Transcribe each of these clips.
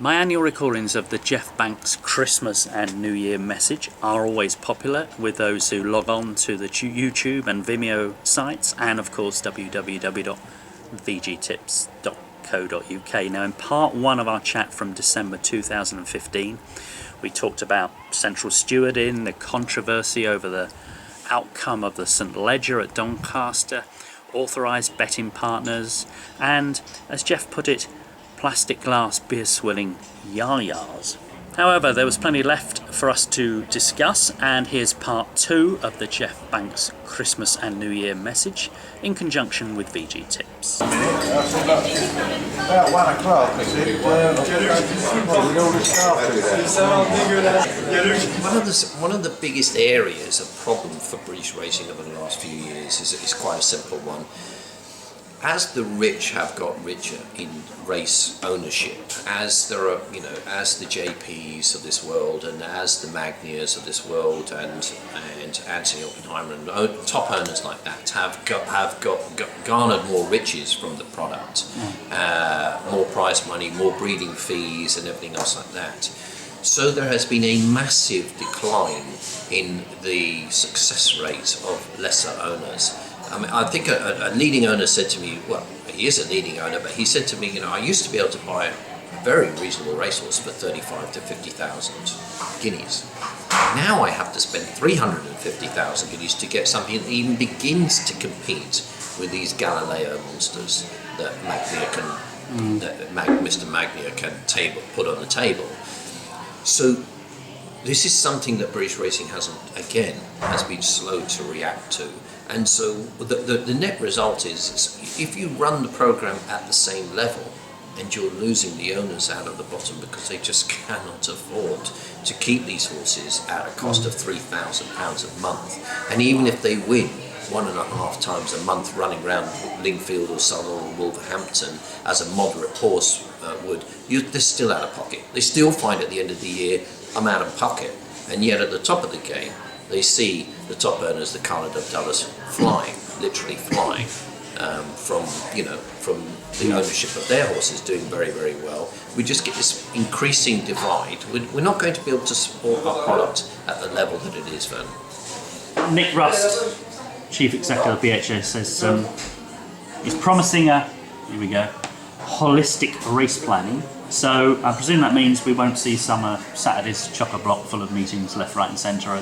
My annual recordings of the Geoff Banks Christmas and New Year message are always popular with those who log on to the YouTube and Vimeo sites, and of course www.vgtips.co.uk. Now, in part one of our chat from December 2015, we talked about central stewarding, the controversy over the outcome of the St Ledger at Doncaster, authorised betting partners, and, as Geoff put it, plastic glass beer swilling yah-yahs. However, there was plenty left for us to discuss, and here's part two of the Geoff Banks Christmas and New Year message in conjunction with VG Tips. About 1 o'clock, I said, One of the biggest areas of problem for British racing over the last few years is quite a simple one. As the rich have got richer in race ownership, as there are, as the JPs of this world and as the Magnias of this world and Anthony Oppenheimer and top owners like that have garnered more riches from the product, more prize money, more breeding fees and everything else like that. So there has been a massive decline in the success rate of lesser owners. I mean, I think a leading owner said to me, well, he is a leading owner, but he said to me, I used to be able to buy a very reasonable racehorse for 35 to 50,000 guineas. Now I have to spend 350,000 guineas to get something that even begins to compete with these Galileo monsters that Mr. Magnia can put on the table. So this is something that British racing has been slow to react to. And so the net result is if you run the program at the same level and you're losing the owners out of the bottom because they just cannot afford to keep these horses at a cost of £3,000 a month. And even if they win 1.5 times a month running around Lingfield or Southall or Wolverhampton as a moderate horse would, they're still out of pocket. They still find at the end of the year, I'm out of pocket. And yet at the top of the game, they see the top earners, the Carla Dubdallas, flying, literally flying from the ownership of their horses, doing very, very well. We just get this increasing divide. We're not going to be able to support our product at the level that it is, Vernon. Nick Rust, Chief Executive of BHA, says he's promising here we go, holistic race planning. So I presume that means we won't see summer Saturdays chock-a-block full of meetings left, right and centre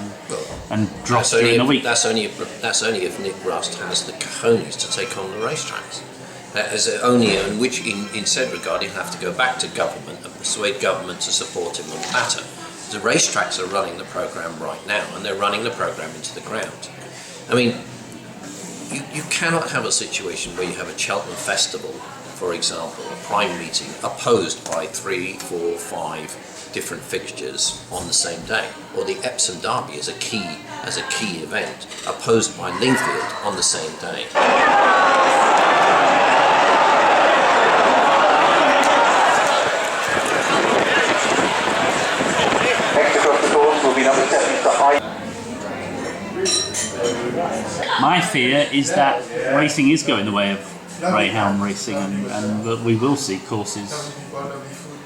and drops during the week. That's only if Nick Rust has the cojones to take on the racetracks. In said regard he'll have to go back to government and persuade government to support him on the matter. The racetracks are running the programme right now, and they're running the programme into the ground. I mean, you cannot have a situation where you have a Cheltenham Festival, for example, a prime meeting opposed by 3, 4, 5 different fixtures on the same day, or the Epsom Derby as a key event opposed by Lingfield on the same day. Next across the course will be number 7, Mr. High. My fear is that racing is going the way of greyhound racing, and we will see courses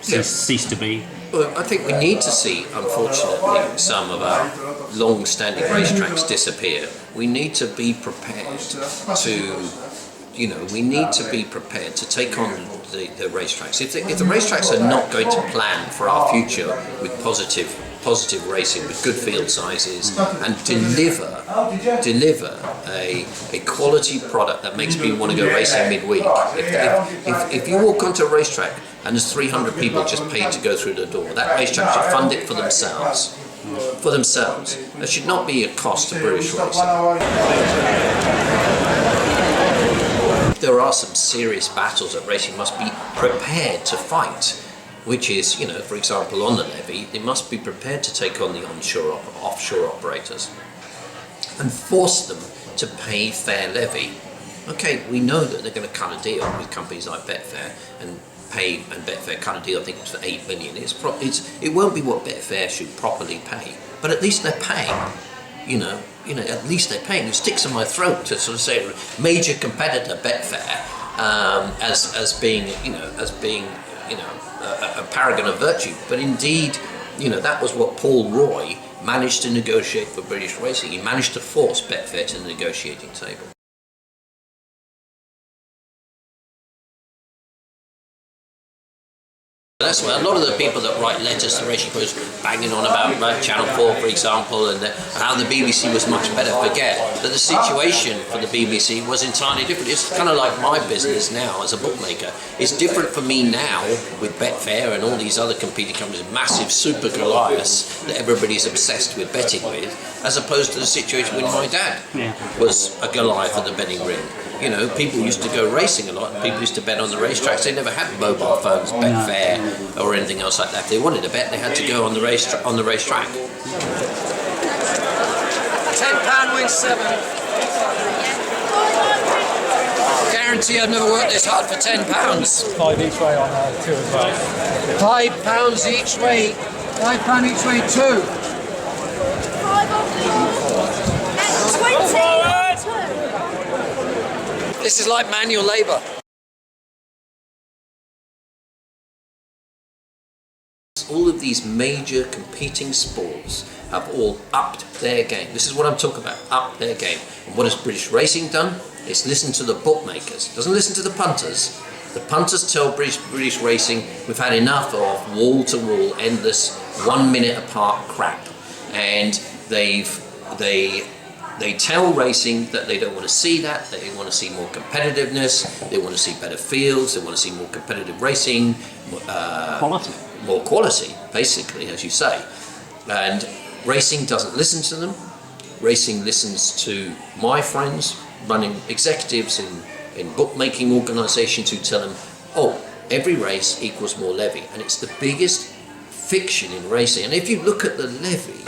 cease to be. Well, I think we need to see, unfortunately, some of our long-standing racetracks disappear. We need to be prepared to take on the racetracks. If the racetracks are not going to plan for our future with positive racing, with good field sizes, and deliver a quality product that makes people want to go racing midweek. If you walk onto a racetrack and there's 300 people just paid to go through the door, that racetrack should fund it for themselves. There should not be a cost to British racing. There are some serious battles that racing must be prepared to fight, which is, for example, on the levy, they must be prepared to take on the offshore operators and force them to pay fair levy. Okay, we know that they're going to cut a deal with companies like Betfair and Betfair cut a deal, I think it was for 8 million. It won't be what Betfair should properly pay, but at least they're paying. At least they're paying. It sticks in my throat to sort of say major competitor Betfair as being a paragon of virtue. But indeed, that was what Paul Roy managed to negotiate for British racing. He managed to force Betfair to the negotiating table. That's why a lot of the people that write letters to racing pros banging on about Channel 4, for example, and how the BBC was much better, forget that the situation for the BBC was entirely different. It's kind of like my business now as a bookmaker. It's different for me now with Betfair and all these other competing companies, massive super Goliaths that everybody's obsessed with betting with, as opposed to the situation when my dad was a Goliath at the betting ring. People used to go racing a lot, and people used to bet on the racetracks. They never had mobile phones, Betfair, or anything else like that. If they wanted to bet, they had to go on the racetrack. £10 wins 7. Guarantee I've never worked this hard for £10. 5 each way on 2 as well. £5 each way. £5 each way, 2. 20. This is like manual labour. All of these major competing sports have all upped their game. This is what I'm talking about, upped their game. And what has British racing done? It's listened to the bookmakers. It doesn't listen to the punters. The punters tell British racing, we've had enough of wall-to-wall, endless, 1 minute apart crap. And they tell racing that they don't want to see that, they want to see more competitiveness, they want to see better fields, they want to see more competitive racing, more quality, basically, as you say. And racing doesn't listen to them. Racing listens to my friends running executives in bookmaking organisations who tell them, oh, every race equals more levy. And it's the biggest fiction in racing. And if you look at the levy,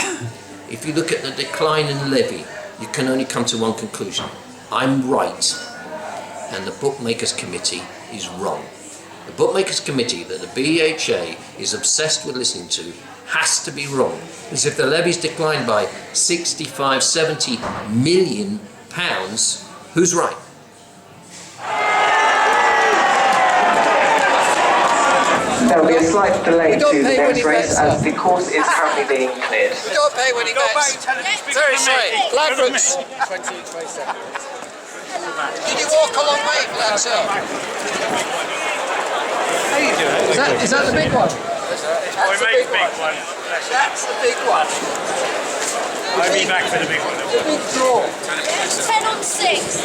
if you look at the decline in levy, you can only come to one conclusion. I'm right, and the Bookmakers Committee is wrong. The Bookmakers Committee that the BHA is obsessed with listening to has to be wrong. Because if the levies declined by 65, 70 million pounds, who's right? There will be a slight delay to the next race as the course is currently being cleared. We don't pay when he bets. Very sorry. Ladbrokes. Did you walk a long way for that, sir? How you doing? Is that the big one? That's the big one. That's the big one. I'll be back for the big one. The big draw. 10 on 6.